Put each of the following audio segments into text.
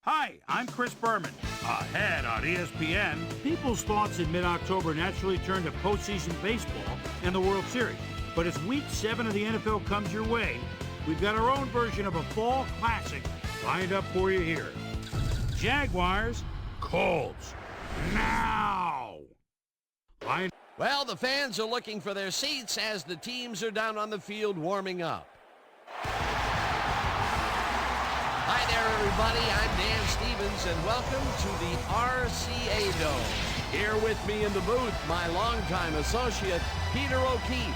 Hi, I'm Chris Berman. Ahead on ESPN, people's thoughts in mid-October naturally turn to postseason baseball and the World Series. But as Week 7 of the NFL comes your way, we've got our own version of a fall classic lined up for you here. Jaguars, Colts, now! Well, the fans are looking for their seats as the teams are down on the field warming up. Hi there, everybody. I'm Dan Stevens, and welcome to the RCA Dome. Here with me in the booth, my longtime associate, Peter O'Keefe.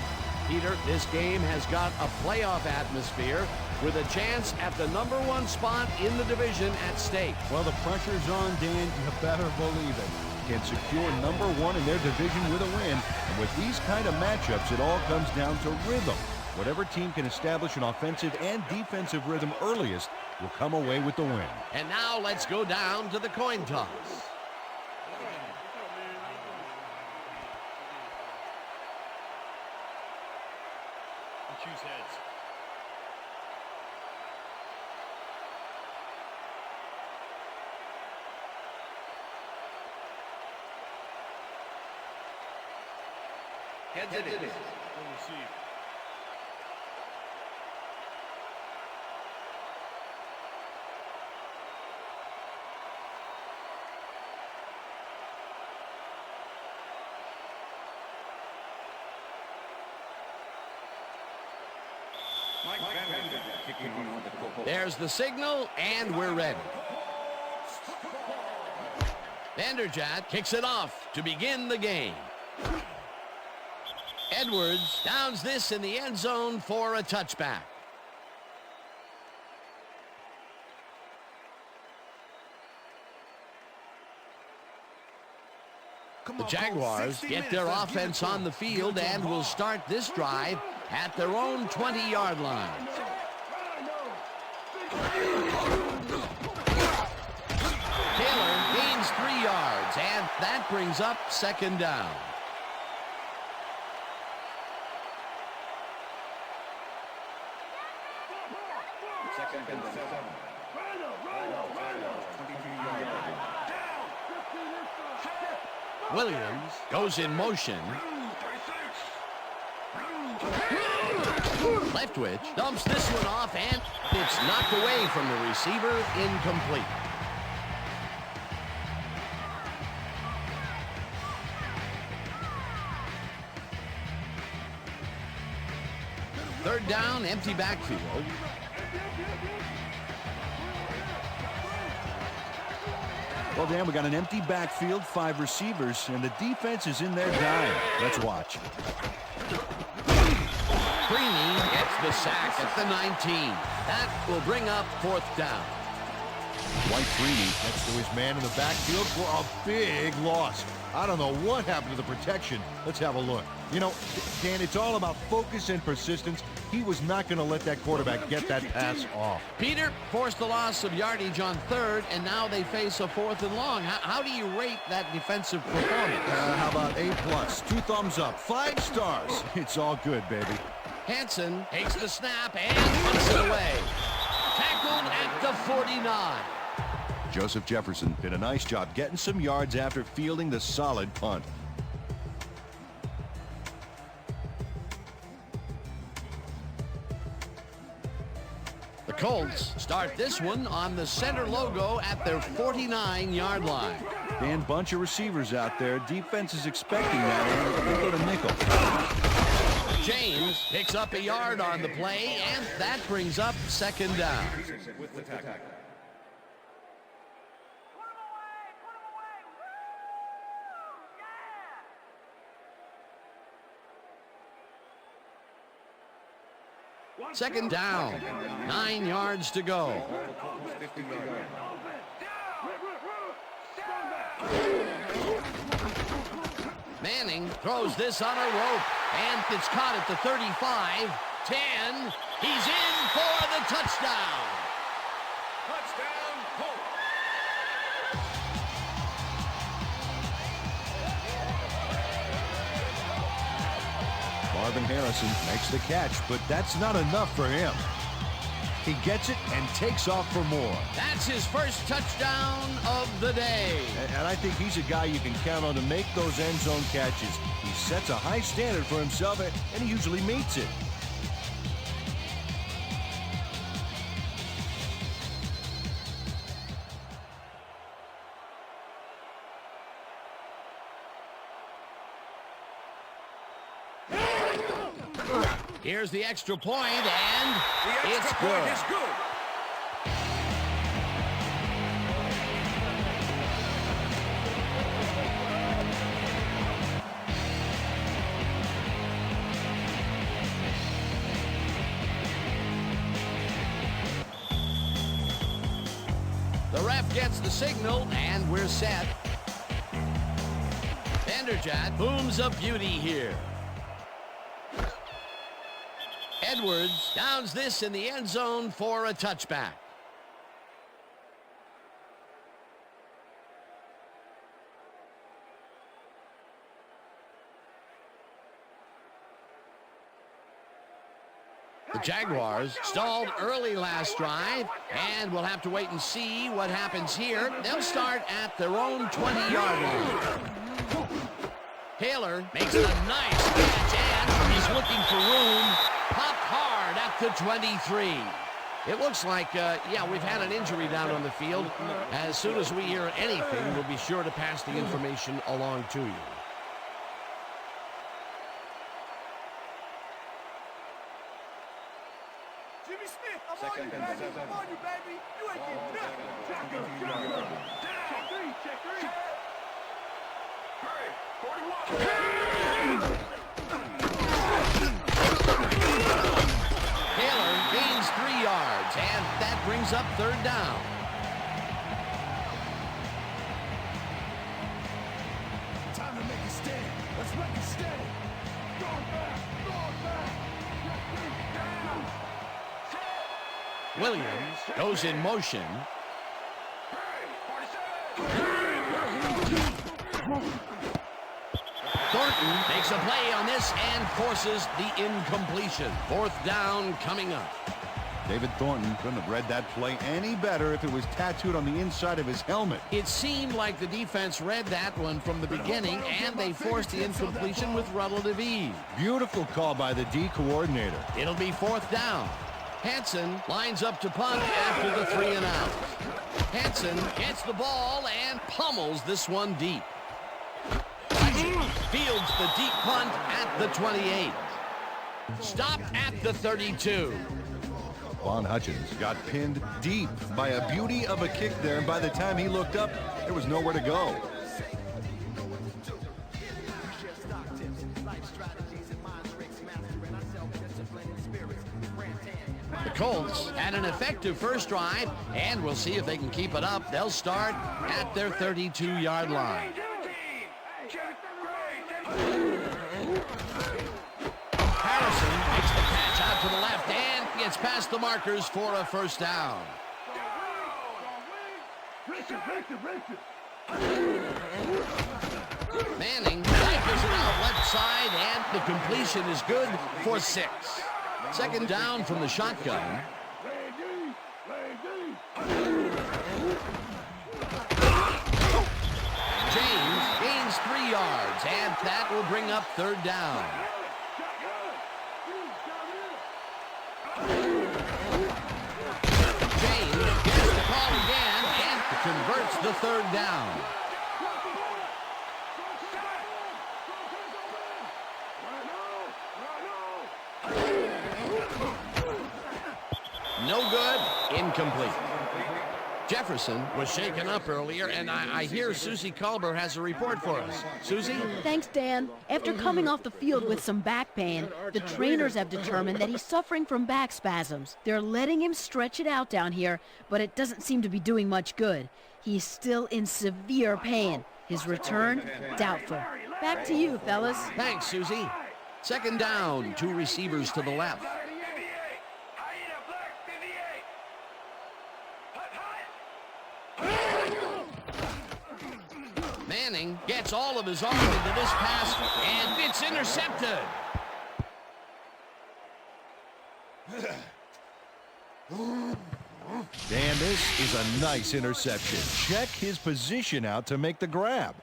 Peter, this game has got a playoff atmosphere with a chance at the #1 spot in the division at stake. Well, the pressure's on, Dan. You better believe it. Can secure #1 in their division with a win. And with these kind of matchups, it all comes down to rhythm. Whatever team can establish an offensive and defensive rhythm earliest will come away with the win. And now let's go down to the coin toss. Choose heads. Heads it is. We'll receive. There's the signal, and we're ready. Vanderjagt kicks it off to begin the game. Edwards downs this in the end zone for a touchback. The Jaguars get their offense on the field and will start this drive at their own 20-yard line. Taylor gains 3 yards, and that brings up second down. Williams goes in motion. Leftwich dumps this one off, and it's knocked away from the receiver, incomplete. Third down, empty backfield. Well, Dan, we got an empty backfield, 5 receivers, and the defense is in their dime. Let's watch. Freeney gets the sack at the 19. That will bring up fourth down. White Freeney next to his man in the backfield for a big loss. I don't know what happened to the protection. Let's have a look. You know, Dan, it's all about focus and persistence. He was not going to let that quarterback get that pass off. Peter forced the loss of yardage on third, and now they face a 4th and long. How do you rate that defensive performance? How about A+, 2 thumbs up, 5 stars. It's all good, baby. Hansen takes the snap and puts it away. Tackled at the 49. Joseph Jefferson did a nice job getting some yards after fielding the solid punt. The Colts start this one on the center logo at their 49-yard line. Dan, bunch of receivers out there. Defense is expecting that, and they go to nickel. James picks up a yard on the play, and that brings up second down. Second down, 9 yards to go. Manning throws this on a rope, and it's caught at the 35, 10. He's in for the touchdown. Touchdown, Colts. Marvin Harrison makes the catch, but that's not enough for him. He gets it and takes off for more. That's his first touchdown of the day. And I think he's a guy you can count on to make those end zone catches. He sets a high standard for himself, and he usually meets it. Here's the extra point, and it's good. It's good. The ref gets the signal, and we're set. Vanderjagt booms a beauty here. Edwards downs this in the end zone for a touchback. The Jaguars stalled early last drive, and we'll have to wait and see what happens here. They'll start at their own 20-yard line. Taylor makes a nice catch, and he's looking for room. Popped hard at the 23. It looks like, we've had an injury down on the field. As soon as we hear anything, we'll be sure to pass the information along to you. Jimmy Smith, I'm on you, baby. I'm on you, baby. You ain't getting nothing. Check three. Taylor gains 3 yards, and that brings up third down. Time to make a stand. Let's make a stand. Going back. Williams goes in motion. Thornton makes a play on this and forces the incompletion. Fourth down coming up. David Thornton couldn't have read that play any better if it was tattooed on the inside of his helmet. It seemed like the defense read that one from the beginning, and they forced the incompletion with relative ease. Beautiful call by the D coordinator. It'll be fourth down. Hansen lines up to punt after the 3 and out. Hansen gets the ball and pummels this one deep. Fields the deep punt at the 28. Stopped at the 32. Von Hutchins got pinned deep by a beauty of a kick there, and by the time he looked up, there was nowhere to go. The Colts had an effective first drive, and we'll see if they can keep it up. They'll start at their 32-yard line. Harrison makes the catch out to the left and gets past the markers for a first down. Manning tackles it out left side, and the completion is good for 6. Second down from the shotgun. James gains 3 yards, and that will bring up third down. James gets the call again and converts the third down. No good. Incomplete. Jefferson was shaken up earlier, and I hear Susie Culber has a report for us. Susie? Thanks, Dan. After coming off the field with some back pain, the trainers have determined that he's suffering from back spasms. They're letting him stretch it out down here, but it doesn't seem to be doing much good. He's still in severe pain. His return, doubtful. Back to you, fellas. Thanks, Susie. Second down, 2 receivers to the left. Manning gets all of his arm into this pass, and it's intercepted. is a nice interception. Check his position out to make the grab.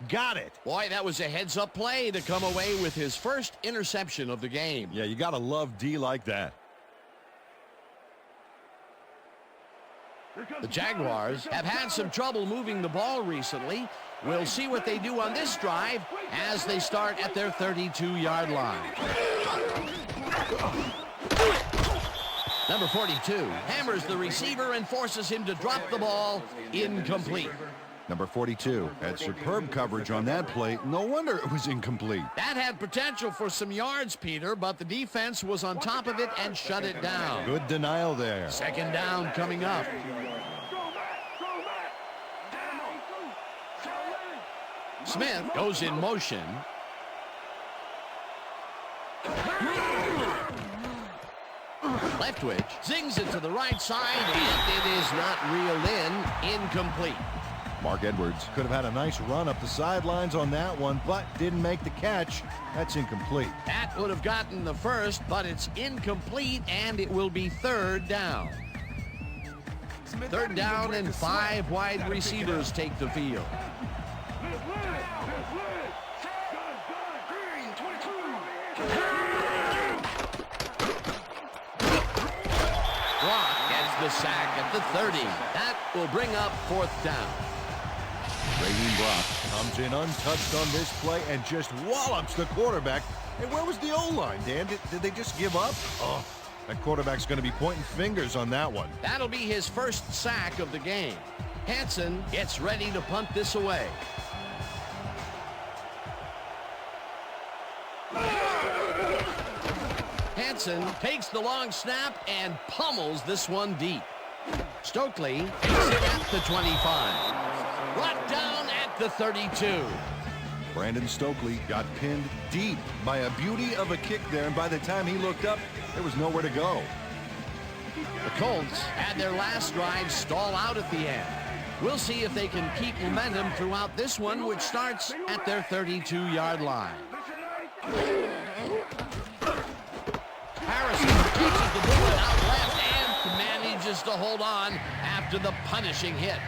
Got it. Boy, that was a heads-up play to come away with his first interception of the game. Yeah, you got to love D like that. The Jaguars have had some trouble moving the ball recently. We'll see what they do on this drive as they start at their 32-yard line. Number 42 hammers the receiver and forces him to drop the ball. Incomplete. Number 42 had superb coverage on that play. No wonder it was incomplete. That had potential for some yards, Peter, but the defense was on top of it and shut it down. Good denial there. Second down coming up. Smith goes in motion. Leftwich zings it to the right side, and it is not reeled in. Incomplete. Mark Edwards could have had a nice run up the sidelines on that one, but didn't make the catch. That's incomplete. That would have gotten the first, but it's incomplete, and it will be third down. Third down, and 5 wide receivers take the field. Brock gets the sack at the 30. That will bring up fourth down. Raheem Brock comes in untouched on this play and just wallops the quarterback. Hey, where was the O-line, Dan? Did they just give up? Oh, that quarterback's going to be pointing fingers on that one. That'll be his first sack of the game. Hansen gets ready to punt this away. Hansen takes the long snap and pummels this one deep. Stokely takes it at the 25. Brought down at the 32. Brandon Stokely got pinned deep by a beauty of a kick there, and by the time he looked up, there was nowhere to go. The Colts had their last drive stall out at the end. We'll see if they can keep momentum throughout this one, which starts at their 32-yard line. Harrison catches the bullet out left and manages to hold on after the punishing hit.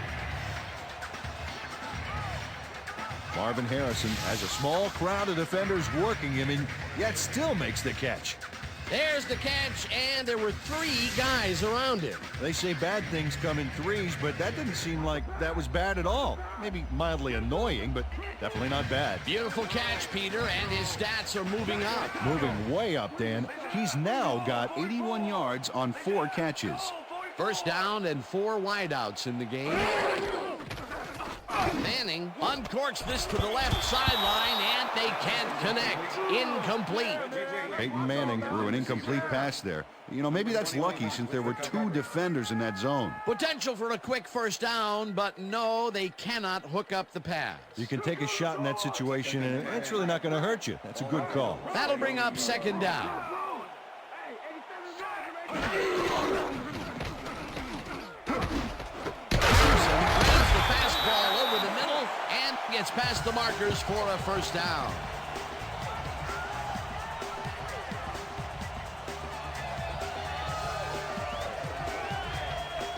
Marvin Harrison has a small crowd of defenders working him, and yet still makes the catch. There's the catch, and there were 3 guys around him. They say bad things come in threes, but that didn't seem like that was bad at all. Maybe mildly annoying, but definitely not bad. Beautiful catch, Peter, and his stats are moving up. Moving way up, Dan. He's now got 81 yards on 4 catches. First down and 4 wideouts in the game. Manning uncorks this to the left sideline, and they can't connect. Incomplete. Peyton Manning threw an incomplete pass there. You know, maybe that's lucky since there were 2 defenders in that zone. Potential for a quick first down, but no, they cannot hook up the pass. You can take a shot in that situation, and it's really not going to hurt you. That's a good call. That'll bring up second down. Fastball over the middle and gets past the markers for a first down.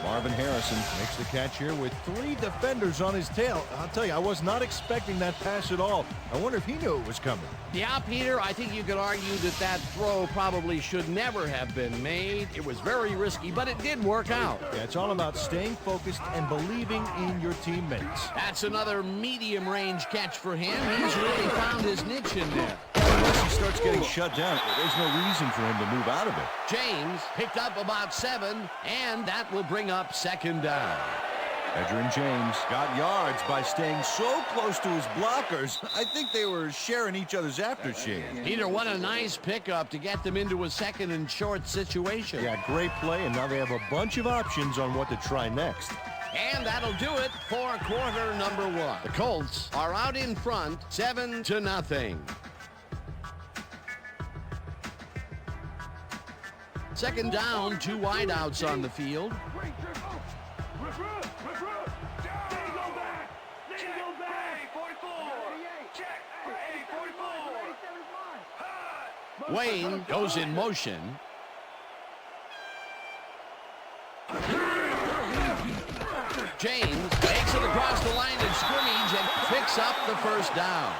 Marvin Harrison makes the catch here with 3 defenders on his tail. I'll tell you, I was not expecting that pass at all. I wonder if he knew it was coming. Yeah, Peter, I think you could argue that that throw probably should never have been made. It was very risky, but it did work out. Yeah, it's all about staying focused and believing in your teammates. That's another medium-range catch for him. He's really found his niche in there. Unless he starts getting shut down, there's no reason for him to move out of it. James picked up about 7, and that will bring up second down. Edgerrin James got yards by staying so close to his blockers. I think they were sharing each other's aftershave. Peter, what a nice pickup to get them into a second and short situation. Yeah, great play, and now they have a bunch of options on what to try next. And that'll do it for quarter number 1. The Colts are out in front, 7-0. Second down, 2 wideouts on the field. Wayne goes in motion. it across the line of scrimmage and picks up the first down.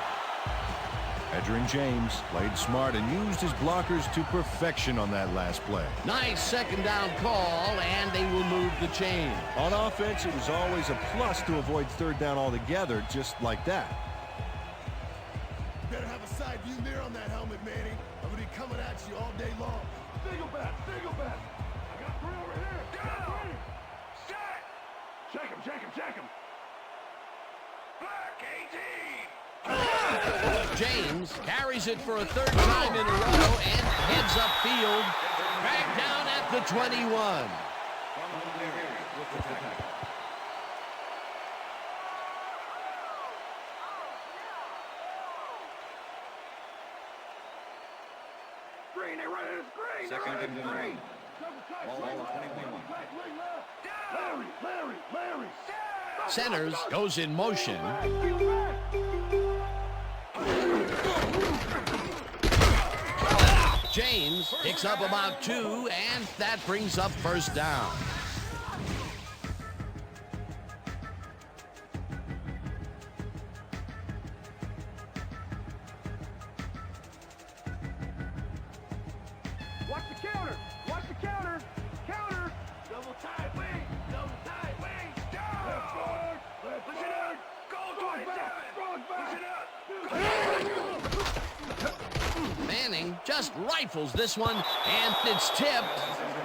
Edgerrin James played smart and used his blockers to perfection on that last play. Nice second down call, and they will move the chain. On offense, it was always a plus to avoid third down altogether, just like that. Better have a side view mirror on that helmet, Manny. I'm gonna be coming at you all day long. Single back, single back. I got three over here. Down. Set. Check him, check him, check him. Black 18. James carries it for a third time in a row and heads upfield, back down at the 21. Green, they run it, green. Second and green. Larry. Centers goes in motion. James picks up about 2, and that brings up first down. Watch the counter. Watch the counter. Counter. Double tight wing. Double tight wing. Down. Left guard. Push it out. Go 27. Push it up. Manning just rifles this one, and it's tipped.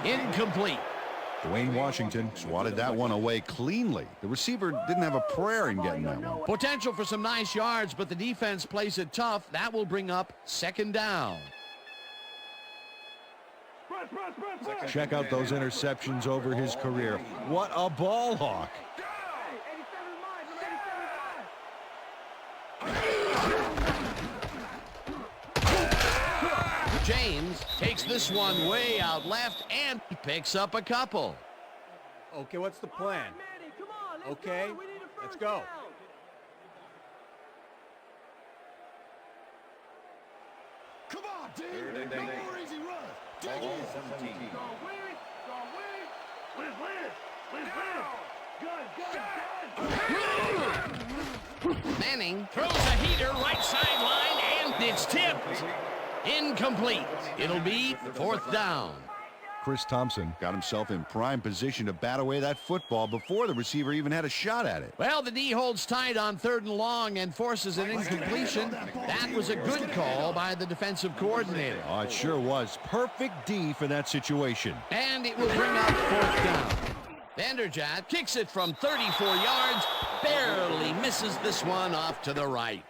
Incomplete. Dwayne Washington swatted that one away cleanly. The receiver didn't have a prayer in getting that one. Potential for some nice yards, but the defense plays it tough. That will bring up second down. Press. Check out those interceptions over his career. What a ball hawk. James takes this one way out left and picks up a couple. Okay, what's the plan? Okay, let's go. Come on, dude. No more easy runs. Dig in. Go win. Good. Manning throws a heater right sideline, and it's tipped. Incomplete. It'll be fourth down. Chris Thompson got himself in prime position to bat away that football before the receiver even had a shot at it. Well, the D holds tight on 3rd and long and forces an incompletion. That was a good call by the defensive coordinator. Oh, it sure was. Perfect D for that situation. And it will bring up fourth down. Vanderjagt kicks it from 34 yards, barely misses this one off to the right.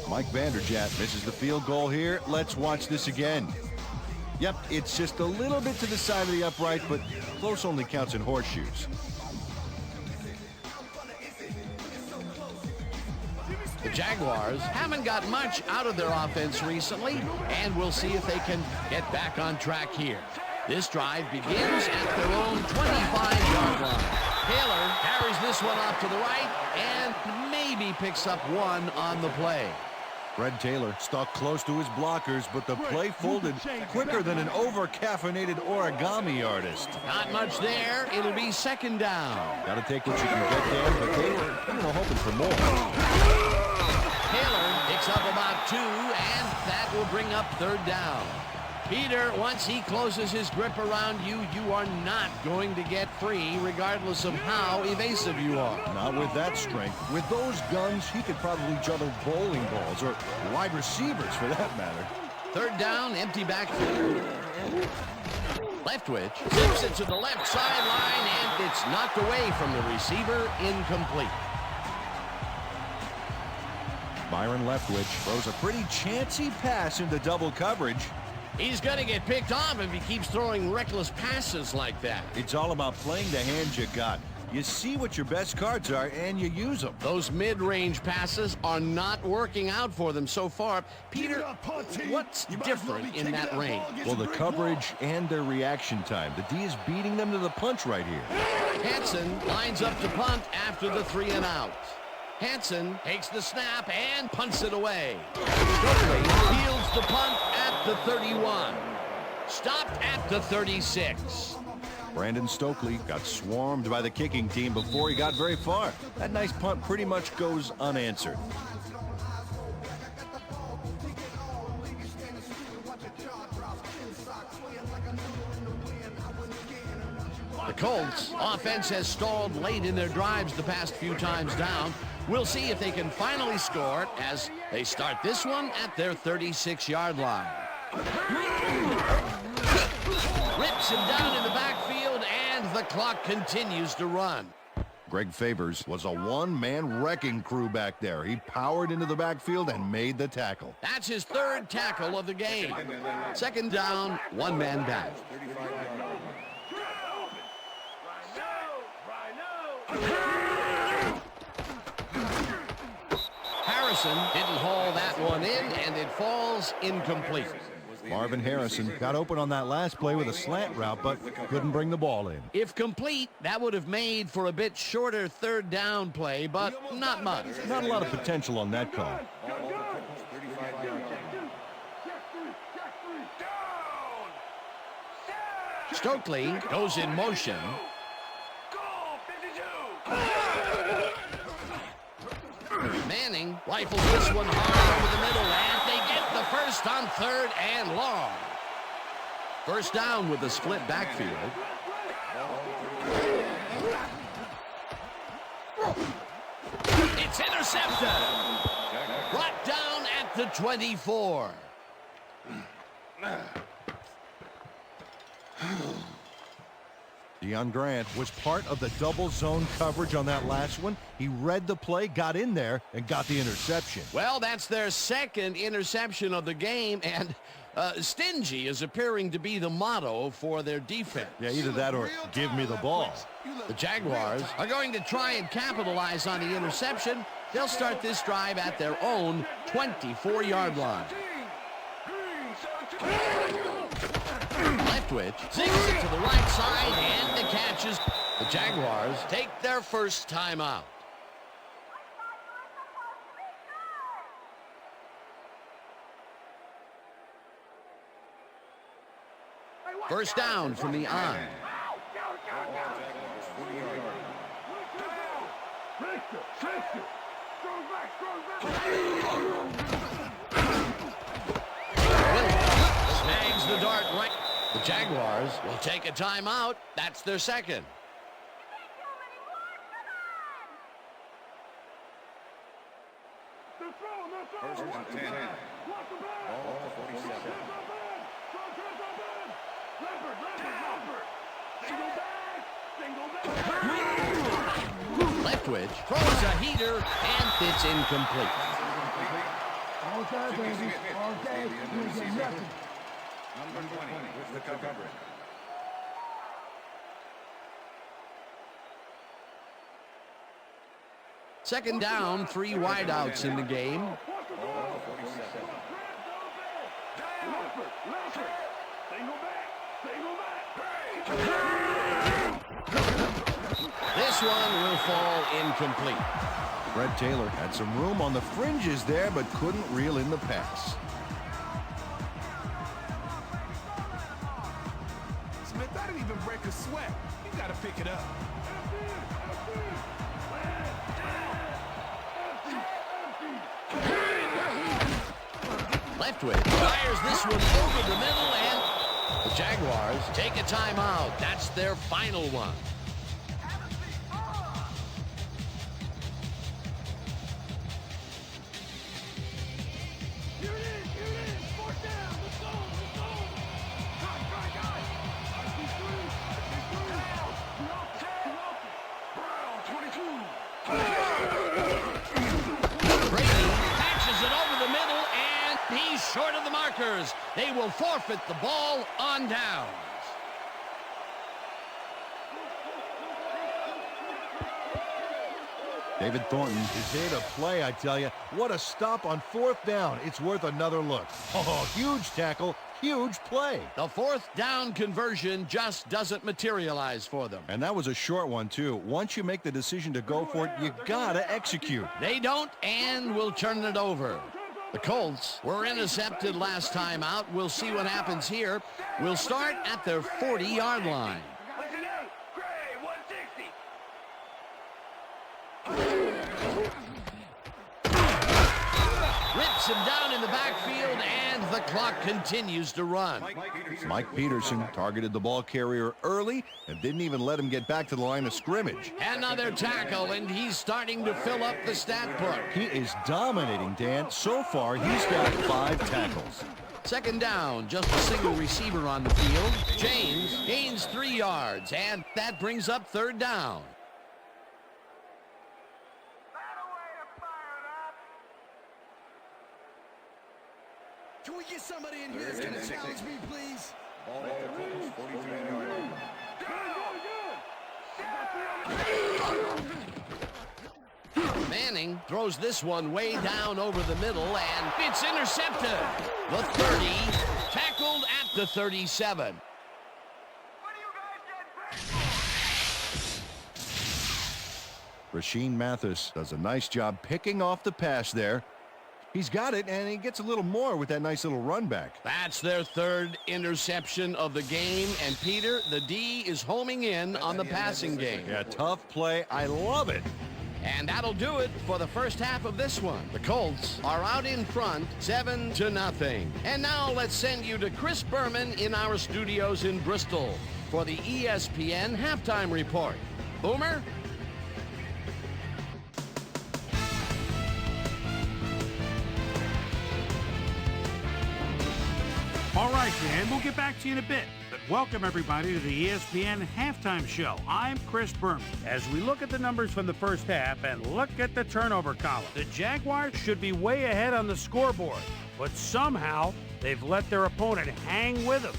Mike Vanderjagt misses the field goal here. Let's watch this again. Yep, it's just a little bit to the side of the upright, but close only counts in horseshoes. The Jaguars haven't got much out of their offense recently, and we'll see if they can get back on track here. This drive begins at their own 25-yard line. Taylor carries this one off to the right and maybe picks up one on the play. Fred Taylor stuck close to his blockers, but the play folded quicker than an over-caffeinated origami artist. Not much there. It'll be second down. Got to take what you can get there, but they were hoping for more. Taylor picks up about 2, and that will bring up third down. Peter, once he closes his grip around you, you are not going to get free, regardless of how evasive you are. Not with that strength. With those guns, he could probably juggle bowling balls, or wide receivers for that matter. Third down, empty backfield. Leftwich zips it to the left sideline, and it's knocked away from the receiver, incomplete. Byron Leftwich throws a pretty chancy pass into double coverage. He's going to get picked off if he keeps throwing reckless passes like that. It's all about playing the hand you got. You see what your best cards are, and you use them. Those mid-range passes are not working out for them so far. Peter, what's different in that range? Well, the coverage and their reaction time. The D is beating them to the punch right here. Hansen lines up to punt after the 3 and out. Hansen takes the snap and punts it away. Stokely fields the punt at the 31. Stopped at the 36. Brandon Stokely got swarmed by the kicking team before he got very far. That nice punt pretty much goes unanswered. The Colts offense has stalled late in their drives the past few times down. We'll see if they can finally score as they start this one at their 36-yard line. Rips him down in the backfield, and the clock continues to run. Greg Favors was a one-man wrecking crew back there. He powered into the backfield and made the tackle. That's his third tackle of the game. Second down, one man back. Harrison didn't haul that one in, and it falls incomplete. Marvin Harrison got open on that last play with a slant route, but couldn't bring the ball in. If complete, that would have made for a bit shorter third down play, but not much. Not a lot of potential on that call. Stokely goes in motion. Manning rifles this one hard over the middle, and they get the first on third and long. First down with a split backfield. It's intercepted. Brought down at the 24. Deion Grant was part of the double zone coverage on that last one. He read the play, got in there, and got the interception. Well, that's their second interception of the game, and stingy is appearing to be the motto for their defense. Yeah, either that or give me the ball. The Jaguars are going to try and capitalize on the interception. They'll start this drive at their own 24-yard line. Leftwich zigs it to the right side, and the catch is. The Jaguars take their first timeout. First down from the on. Snags the dart right. The Jaguars will take a timeout. That's their second. First and 10. Ball 47. Leftwich throws a heater, and it's incomplete. All time, baby. All day. You get nothing. Number 20 with the coverage. Second down, 3 wideouts in the game. This one will fall incomplete. Fred Taylor had some room on the fringes there, but couldn't reel in the pass. Smith, I didn't even break a sweat. You got to pick it up. Leftwich fires this one over the middle, and the Jaguars take a timeout. That's their final one. Short of the markers. They will forfeit the ball on downs. David Thornton is here to play, I tell you. What a stop on fourth down. It's worth another look. Oh, huge tackle, huge play. The fourth down conversion just doesn't materialize for them. And that was a short one, too. Once you make the decision to go for it, you gotta execute. They don't, and will turn it over. The Colts were intercepted last time out. We'll see what happens here. We'll start at their 40-yard line. Rips him down in the backfield, and the clock continues to run. Mike Peterson targeted the ball carrier early and didn't even let him get back to the line of scrimmage. Another tackle, and he's starting to fill up the stat book. He is dominating, Dan. So far, he's got 5 tackles. Second down, just a single receiver on the field. James gains 3 yards, and that brings up third down. Can we get somebody in here that's going to challenge me, please? Manning throws this one way down over the middle, and it's intercepted. The 30, tackled at the 37. Rashean Mathis does a nice job picking off the pass there. He's got it, and he gets a little more with that nice little run back. That's their third interception of the game, and Peter, the D is homing in on the passing game. Yeah, tough play. I love it. And that'll do it for the first half of this one. The Colts are out in front, 7-0. And now let's send you to Chris Berman in our studios in Bristol for the ESPN Halftime Report. Boomer? All right, Dan, we'll get back to you in a bit. But welcome, everybody, to the ESPN Halftime Show. I'm Chris Berman. As we look at the numbers from the first half and look at the turnover column, the Jaguars should be way ahead on the scoreboard, but somehow they've let their opponent hang with them.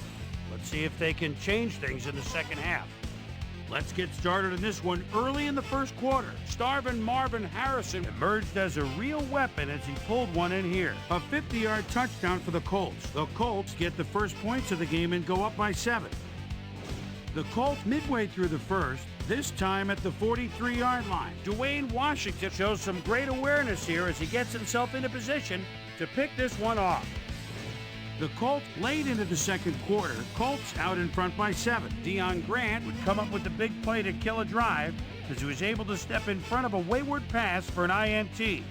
Let's see if they can change things in the second half. Let's get started in this one early in the first quarter. Starvin' Marvin Harrison emerged as a real weapon as he pulled one in here. A 50-yard touchdown for the Colts. The Colts get the first points of the game and go up by 7. The Colts midway through the first, this time at the 43-yard line. Dwayne Washington shows some great awareness here as he gets himself into position to pick this one off. The Colts late into the second quarter. Colts out in front by 7. Deion Grant would come up with the big play to kill a drive as he was able to step in front of a wayward pass for an INT.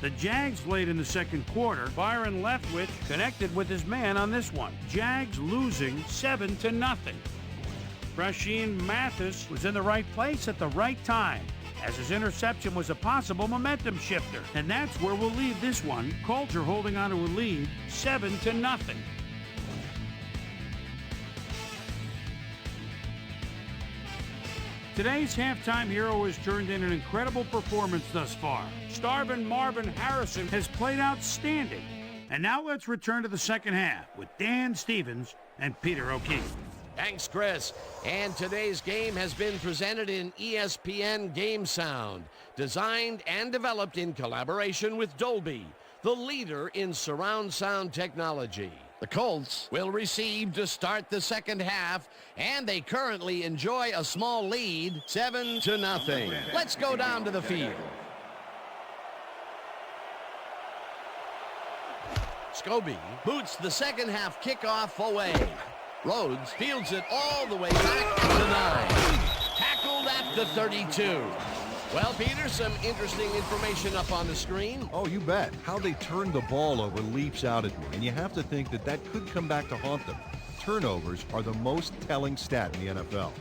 The Jags late in the second quarter. Byron Leftwich connected with his man on this one. Jags losing 7-0. Rashean Mathis was in the right place at the right time, as his interception was a possible momentum shifter. And that's where we'll leave this one. Colts are holding on to a lead, 7-0. Today's halftime hero has turned in an incredible performance thus far. Starvin' Marvin Harrison has played outstanding. And now let's return to the second half with Dan Stevens and Peter O'Keefe. Thanks, Chris. And today's game has been presented in ESPN Game Sound, designed and developed in collaboration with Dolby, the leader in surround sound technology. The Colts will receive to start the second half, and they currently enjoy a small lead, 7-0. Let's go down to the field. Scobie boots the second half kickoff away. Rhodes fields it all the way back to the 9. Tackled at the 32. Well, Peter, some interesting information up on the screen. Oh, you bet. How they turn the ball over leaps out at me, and you have to think that that could come back to haunt them. Turnovers are the most telling stat in the NFL.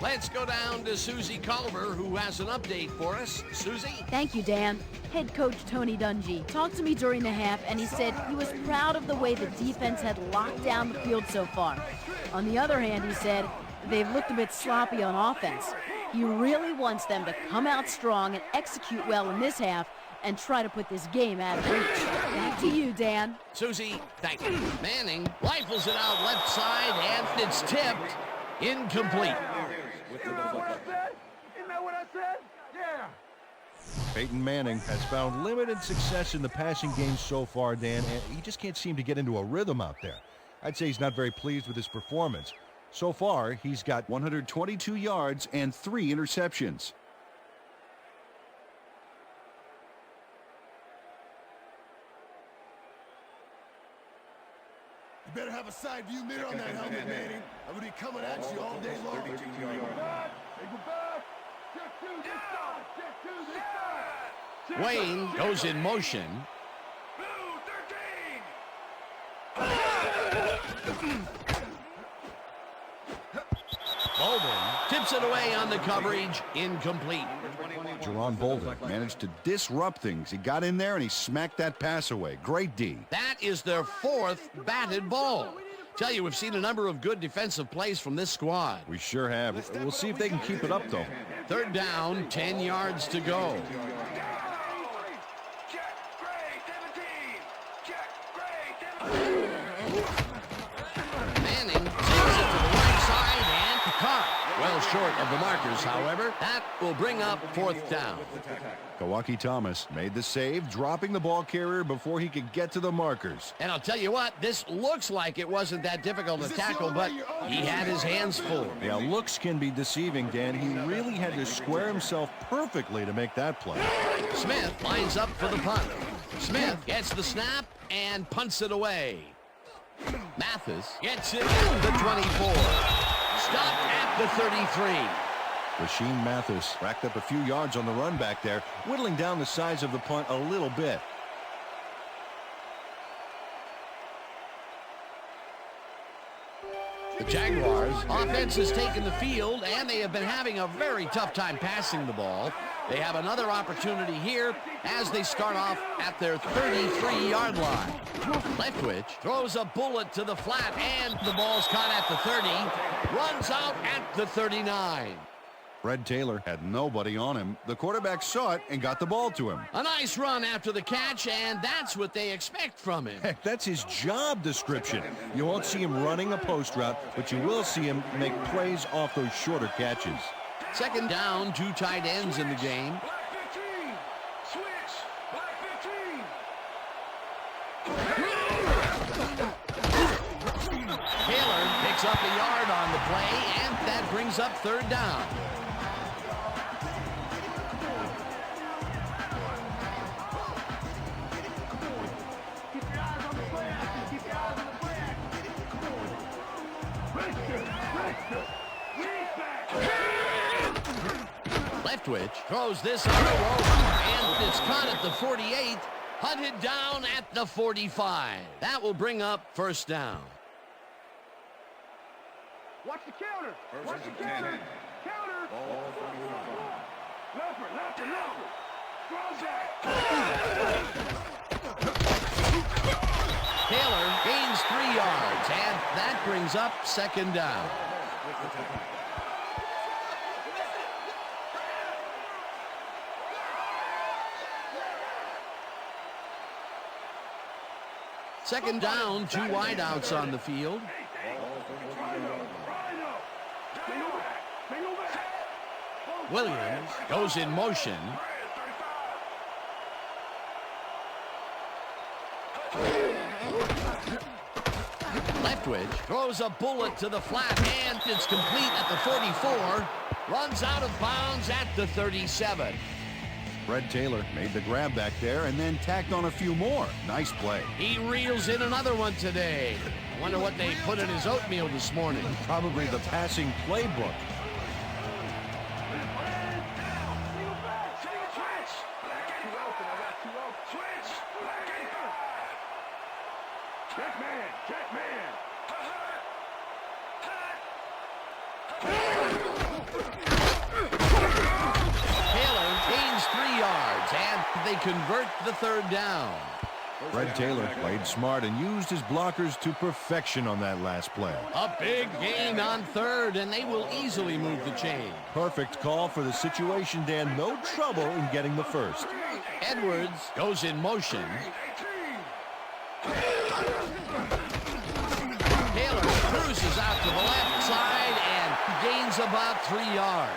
Let's go down to Susie Culver, who has an update for us. Susie? Thank you, Dan. Head coach Tony Dungy talked to me during the half, and he said he was proud of the way the defense had locked down the field so far. On the other hand, he said they've looked a bit sloppy on offense. He really wants them to come out strong and execute well in this half and try to put this game out of reach. Back to you, Dan. Susie, thank you. Manning rifles it out left side, and it's tipped. Incomplete. Isn't that what I said? Isn't that what I said? Yeah. Peyton Manning has found limited success in the passing game so far, Dan, and he just can't seem to get into a rhythm out there. I'd say he's not very pleased with his performance. So far, he's got 122 yards and 3 interceptions. You better have a side view mirror on that helmet, Manning. I'm going to be coming at you all day long. 32 yards. Take it back. Wayne goes in motion. Bolden tips it away on the coverage. Incomplete. Jerron Bolden managed to disrupt things. He got in there and he smacked that pass away. Great D. That is their fourth batted ball. Tell you, we've seen a number of good defensive plays from this squad. We sure have. We'll see if they can keep it up, though. Third down, 10 yards to go. Manning takes it to the right side and caught. Well short of the markers, however. That will bring up fourth down. Kawaki Thomas made the save, dropping the ball carrier before he could get to the markers. And I'll tell you what, this looks like it wasn't that difficult to tackle, but he had his hands full. Yeah, looks can be deceiving, Dan. He really had to square himself perfectly to make that play. Smith lines up for the punt. Smith gets the snap and punts it away. Mathis gets it at the 24. Stopped at the 33. Rasheem Mathis racked up a few yards on the run back there, whittling down the size of the punt a little bit. The Jaguars offense has taken the field, and they have been having a very tough time passing the ball. They have another opportunity here as they start off at their 33-yard line. Leftwich throws a bullet to the flat, and the ball's caught at the 30. Runs out at the 39. Fred Taylor had nobody on him. The quarterback saw it and got the ball to him. A nice run after the catch, and that's what they expect from him. Heck, that's his job description. You won't see him running a post route, but you will see him make plays off those shorter catches. Second down, 2 tight ends in the game. Black 15. Switch. Black 15. Taylor picks up a yard on the play, and that brings up third down. Leftwich throws this on the rope, and it's caught at the 48, hunted down at the 45. That will bring up first down. Watch the counter. Watch the counter. Counter. Leopard. Cross back. Taylor gains 3 yards, and that brings up second down. Second down, 2 wideouts on the field. Williams goes in motion. Leftwich throws a bullet to the flat, and it's complete at the 44. Runs out of bounds at the 37. Fred Taylor made the grab back there and then tacked on a few more. Nice play. He reels in another one today. I wonder what they put in his oatmeal this morning. Probably the passing playbook. Check man. Taylor gains 3 yards, and they convert the third down. Fred Taylor played smart and used his blockers to perfection on that last play. A big gain on third, and they will easily move the chain. Perfect call for the situation, Dan. No trouble in getting the first. Edwards goes in motion. Taylor cruises out to the left side and gains about 3 yards.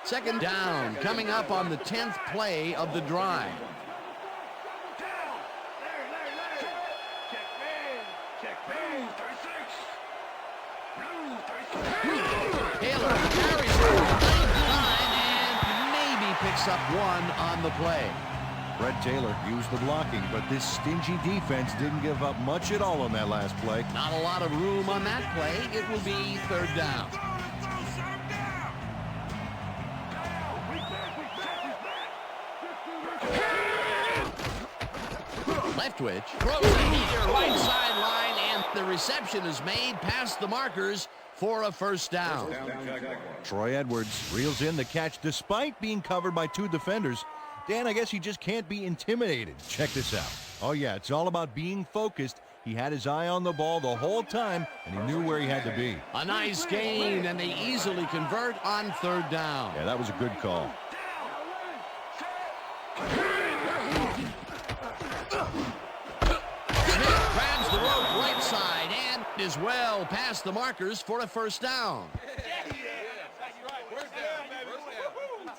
Second down, coming up on the 10th play of the drive. Taylor carries it 9 and maybe picks up 1 on the play. Fred Taylor used the blocking, but this stingy defense didn't give up much at all on that last play. Not a lot of room on that play. It will be third down. Leftwich throws a heater right sideline, and the reception is made past the markers for a first down. Troy Edwards reels in the catch despite being covered by 2 defenders. Dan, I guess he just can't be intimidated. Check this out. Oh, yeah, it's all about being focused. He had his eye on the ball the whole time, and he knew where he had to be. A nice gain, and they easily convert on third down. Yeah, that was a good call. Smith grabs the rope right side and is well past the markers for a first down.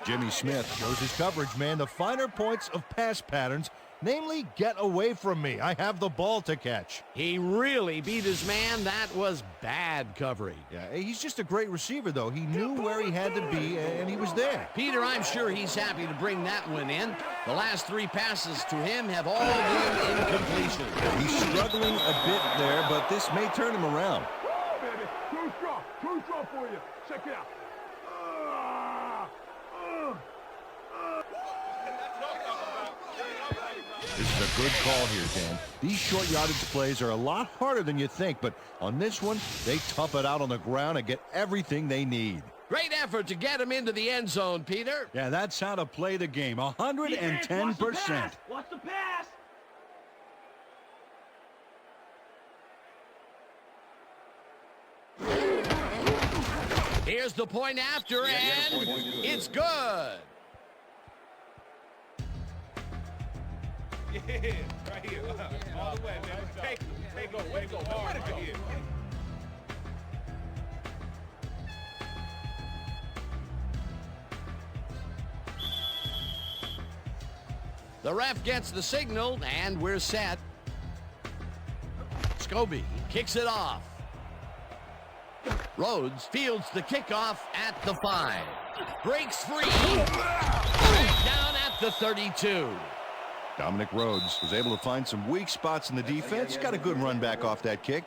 Jimmy Smith shows his coverage, man, the finer points of pass patterns, namely, get away from me. I have the ball to catch. He really beat his man. That was bad coverage. Yeah, he's just a great receiver, though. He knew where he had to be, and he was there. Peter, I'm sure he's happy to bring that one in. The last 3 passes to him have all been incompletion. He's struggling a bit there, but this may turn him around. Oh, baby. Too strong for you. Check it out. This is a good call here, Dan. These short yardage plays are a lot harder than you think, but on this one, they tough it out on the ground and get everything they need. Great effort to get him into the end zone, Peter. Yeah, that's how to play the game, 110%. What's the pass? Here's the point after, and it's good. Yeah, right here. All the way, man. Take go. Way to go. Hard right here. The ref gets the signal, and we're set. Scobie kicks it off. Rhodes fields the kickoff at the 5. Breaks free. Right down at the 32. Dominic Rhodes was able to find some weak spots in the defense. Got a good run back off that kick.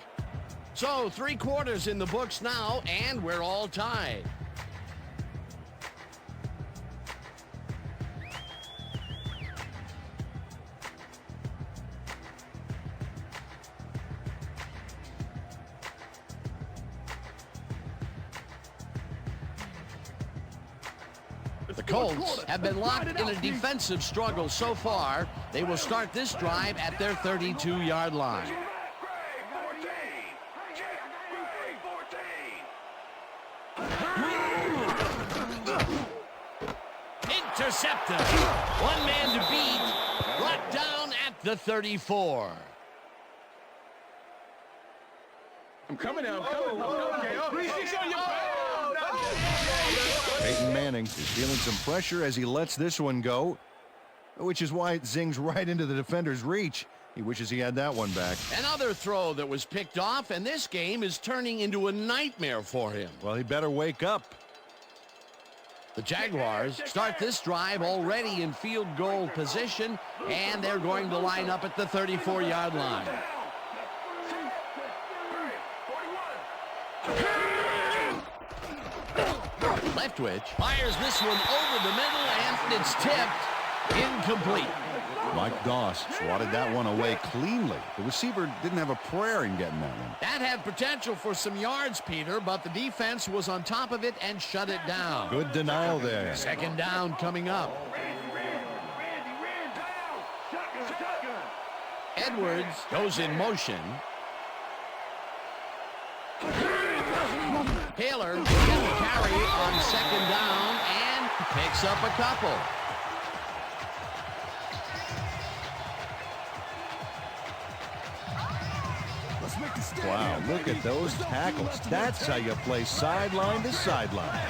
So 3 quarters in the books now, and we're all tied. The Colts have been locked in a defensive struggle so far. They will start this drive at their 32-yard line. Intercepted. 1 man to beat. Brought down at the 34. I'm coming now. I'm coming. Peyton Manning is feeling some pressure as he lets this one go, which is why it zings right into the defender's reach. He wishes he had that one back. Another throw that was picked off, and this game is turning into a nightmare for him. Well, he better wake up. The Jaguars start this drive already in field goal position, and they're going to line up at the 34-yard line. Leftwich fires this one over the middle, and it's tipped incomplete. Mike Doss swatted that one away cleanly. The receiver didn't have a prayer in getting that one. That had potential for some yards, Peter, but the defense was on top of it and shut it down. Good denial there. Second down coming up. Edwards goes in motion. Taylor gets a carry on second down and picks up a couple. Wow, look at those tackles. That's how you play sideline to sideline.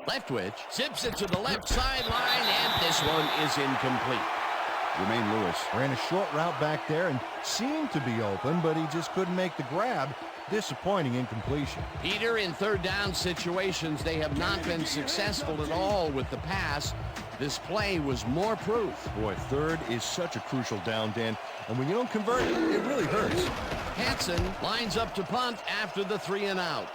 Leftwich zips it to the left sideline, and this one is incomplete. Jermaine Lewis ran a short route back there and seemed to be open, but he just couldn't make the grab. disappointing incompletion. Peter, in third down situations, they have not been successful at all with the pass. This play was more proof. Boy, third is such a crucial down, Dan. And when you don't convert, it really hurts. Hansen lines up to punt after the 3 and out.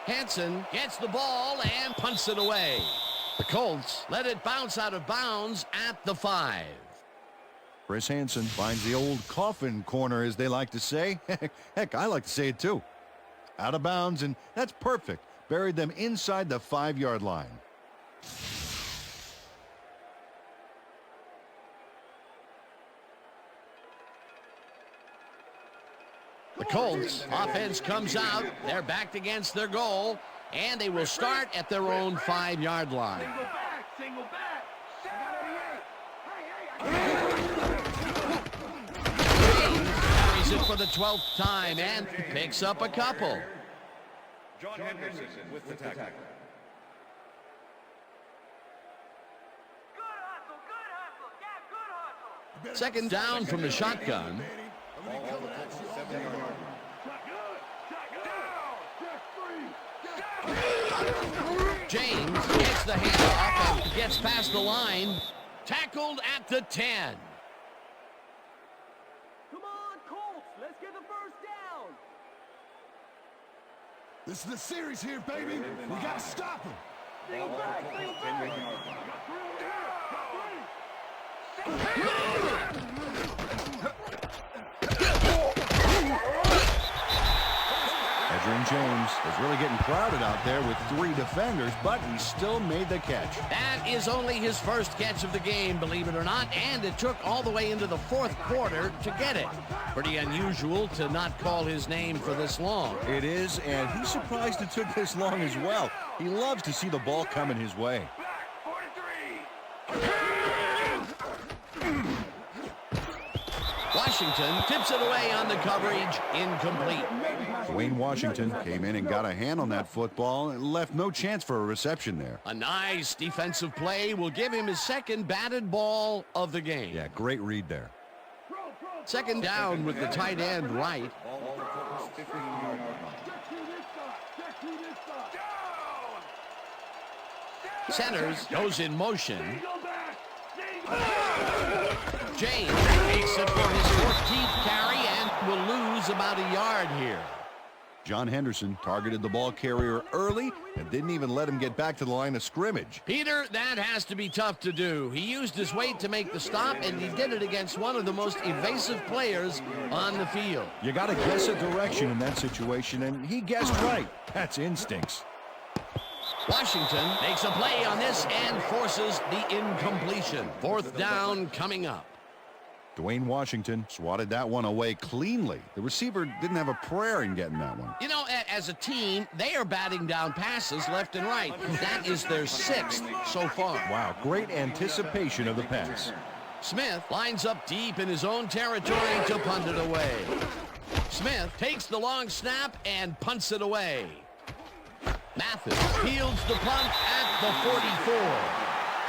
Hansen gets the ball and punts it away. The Colts let it bounce out of bounds at the 5. Chris Hansen finds the old coffin corner, as they like to say. Heck, I like to say it too. Out of bounds, and that's perfect. Buried them inside the 5-yard line. The Colts offense comes out. They're backed against their goal, and they will start at their own 5-yard line. Single back. Carries it for the 12th time and picks up a couple. John Henderson with the tackle. Second down from the shotgun. James gets the handoff and gets past the line. Tackled at the 10. Come on, Colts. Let's get the first down. This is the series here, baby. We got to stop him. Single back. Edgerrin James is really getting crowded out there with 3 defenders, but he still made the catch. That is only his first catch of the game, believe it or not, and it took all the way into the 4th quarter to get it. Pretty unusual to not call his name for this long. It is, and he's surprised it took this long as well. He loves to see the ball coming his way. Washington tips it away on the coverage, incomplete. Dwayne Washington came in and got a hand on that football and left no chance for a reception there. A nice defensive play will give him his second batted ball of the game. Yeah, great read there. Second down with the tight end right. Centers goes in motion. James takes it for his 14th carry and will lose about a yard here. John Henderson targeted the ball carrier early and didn't even let him get back to the line of scrimmage. Peter, that has to be tough to do. He used his weight to make the stop, and he did it against one of the most evasive players on the field. You got to guess a direction in that situation, and he guessed right. That's instincts. Washington makes a play on this and forces the incompletion. 4th down coming up. Dwayne Washington swatted that one away cleanly. The receiver didn't have a prayer in getting that one. You know, as a team, they are batting down passes left and right. That is their 6th so far. Wow, great anticipation of the pass. Smith lines up deep in his own territory to punt it away. Smith takes the long snap and punts it away. Mathis fields the punt at the 44.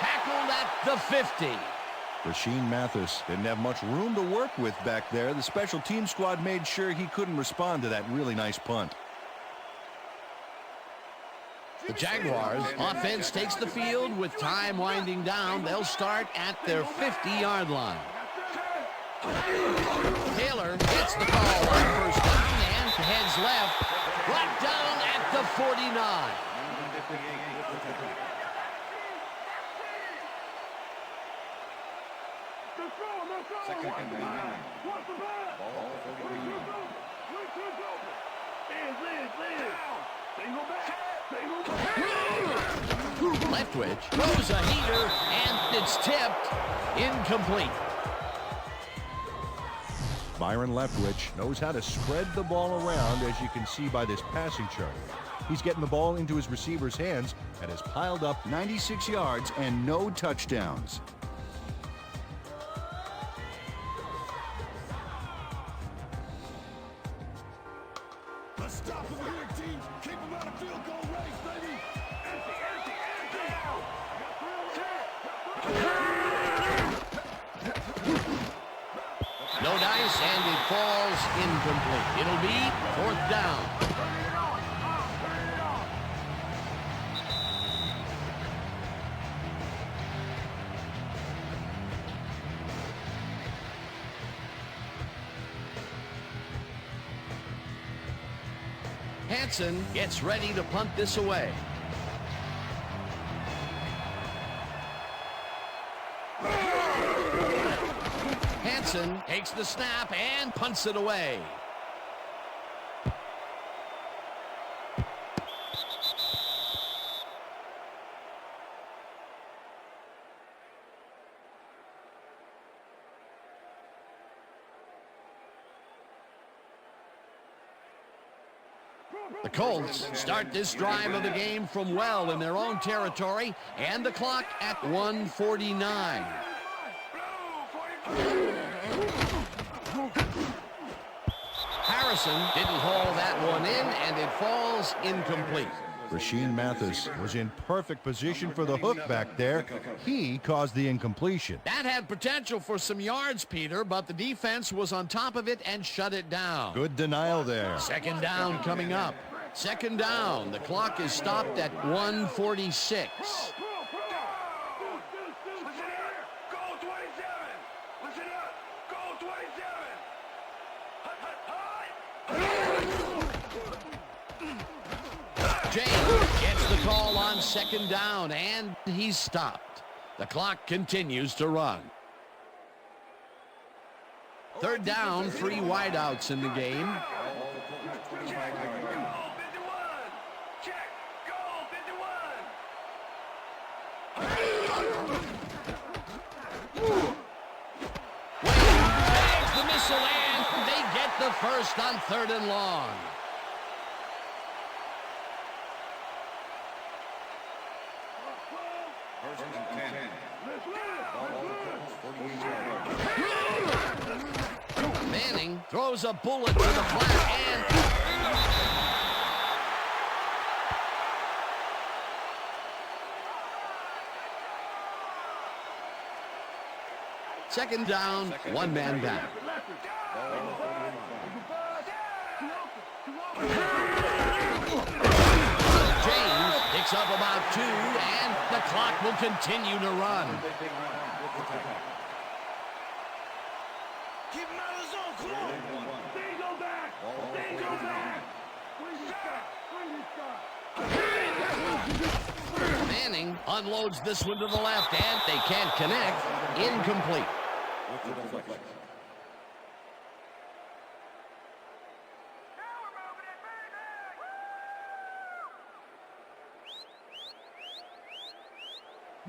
Tackled at the 50. Rashean Mathis didn't have much room to work with back there. The special team squad made sure he couldn't respond to that really nice punt. The Jaguars offense takes the field with time winding down. They'll start at their 50-yard line. Taylor gets the call on first down and heads left. Brought down at the 49. Leftwich throws a heater, and it's tipped. Incomplete. Byron Leftwich knows how to spread the ball around, as you can see by this passing chart. He's getting the ball into his receiver's hands and has piled up 96 yards and no touchdowns. Let's stop him here, team. Keep him out of field goal range, baby. No tries, and it falls incomplete. It'll be 4th down. Hansen gets ready to punt this away. Hansen takes the snap and punts it away. The Colts start this drive of the game from well in their own territory, and the clock at 1:49. Harrison didn't haul that one in, and it falls incomplete. Rasheed Mathis was in perfect position for the hook back there. He caused the incompletion. That had potential for some yards, Peter, but the defense was on top of it and shut it down. Good denial there. 2nd down coming up. 2nd down. The clock is stopped at 1:46. James gets the call on 2nd down, and he's stopped. The clock continues to run. 3rd down, 3 wideouts in the game. Bags the missile, and they get the first on 3rd and long. Manning throws a bullet to the flat, and second down, 1 man down. James picks up about 2, and the clock will continue to run. Keep him out of the zone. Come on. Stay go back. Stay go back. Manning unloads this one to the left, and they can't connect. Incomplete.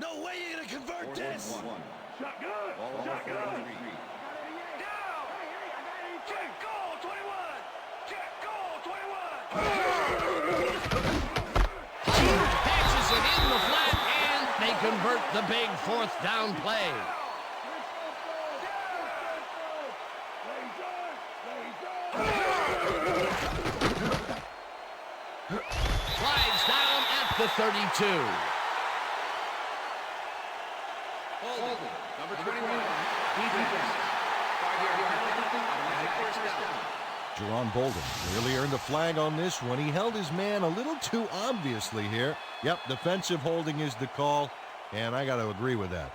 No way you're going to convert this. Shotgun. Shotgun. Check goal 21. Check goal 21. Patches it in the flat, and they convert the big 4th down play. Slides down at the 32. Number 21. Defense. 5-yard penalty. Automatic first down. Jerron Bolden really earned a flag on this one. He held his man a little too obviously here. Yep, defensive holding is the call, and I got to agree with that.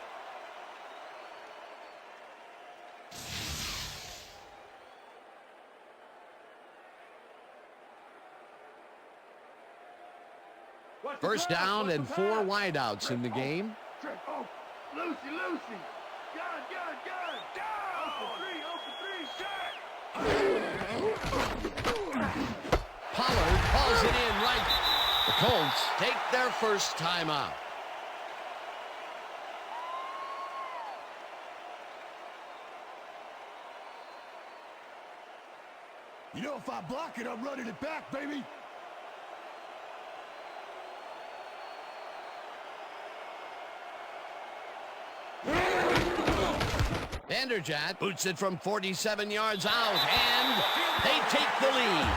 First down and 4 wideouts in the game. Oh, Lucy. Gun. Down. Open 3. Pollard hauls it in right. The Colts take their first timeout. You know, if I block it, I'm running it back, baby. Vanderjagt boots it from 47 yards out, and they take the lead.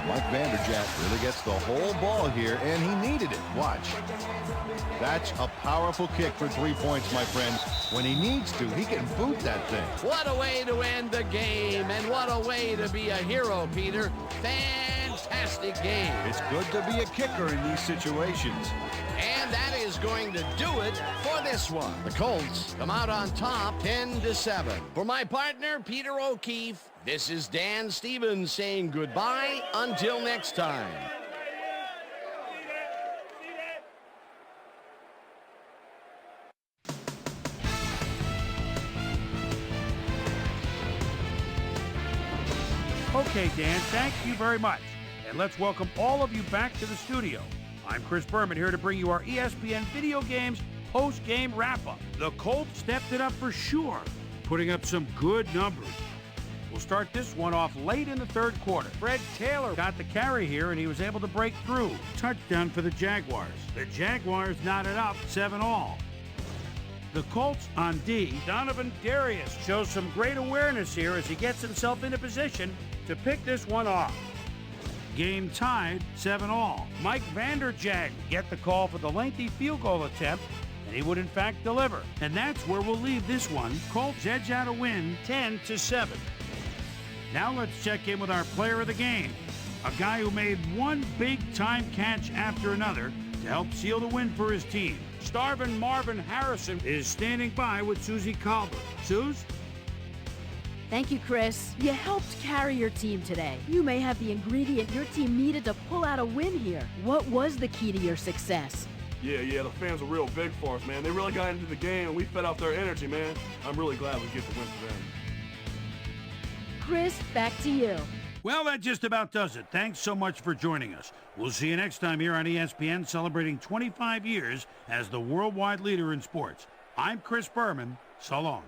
Mike Vanderjagt really gets the whole ball here, and he needed it. Watch. That's a powerful kick for 3 points, my friend. When he needs to, he can boot that thing. What a way to end the game, and what a way to be a hero, Peter. Fantastic game. It's good to be a kicker in these situations. And that is going to do it for this one. The Colts come out on top 10-7. For my partner, Peter O'Keefe, this is Dan Stevens saying goodbye until next time. Okay, Dan, thank you very much. And let's welcome all of you back to the studio. I'm Chris Berman here to bring you our ESPN Video Games post-game wrap-up. The Colts stepped it up for sure, putting up some good numbers. We'll start this one off late in the third quarter. Fred Taylor got the carry here, and he was able to break through. Touchdown for the Jaguars. The Jaguars knotted up 7-all. The Colts on D, Donovan Darius shows some great awareness here as he gets himself into position to pick this one off. Game tied 7-all. Mike Vanderjagt get the call for the lengthy field goal attempt, and he would in fact deliver. And that's where we'll leave this one. Colts edge out a win 10-7. Now let's check in with our player of the game, a guy who made one big-time catch after another to help seal the win for his team. Starvin' Marvin Harrison is standing by with Susie Colbert. Suze? Thank you, Chris. You helped carry your team today. You may have the ingredient your team needed to pull out a win here. What was the key to your success? Yeah, the fans were real big for us, man. They really got into the game, and we fed off their energy, man. I'm really glad we get the win for them. Chris, back to you. Well, that just about does it. Thanks so much for joining us. We'll see you next time here on ESPN, celebrating 25 years as the worldwide leader in sports. I'm Chris Berman. So long.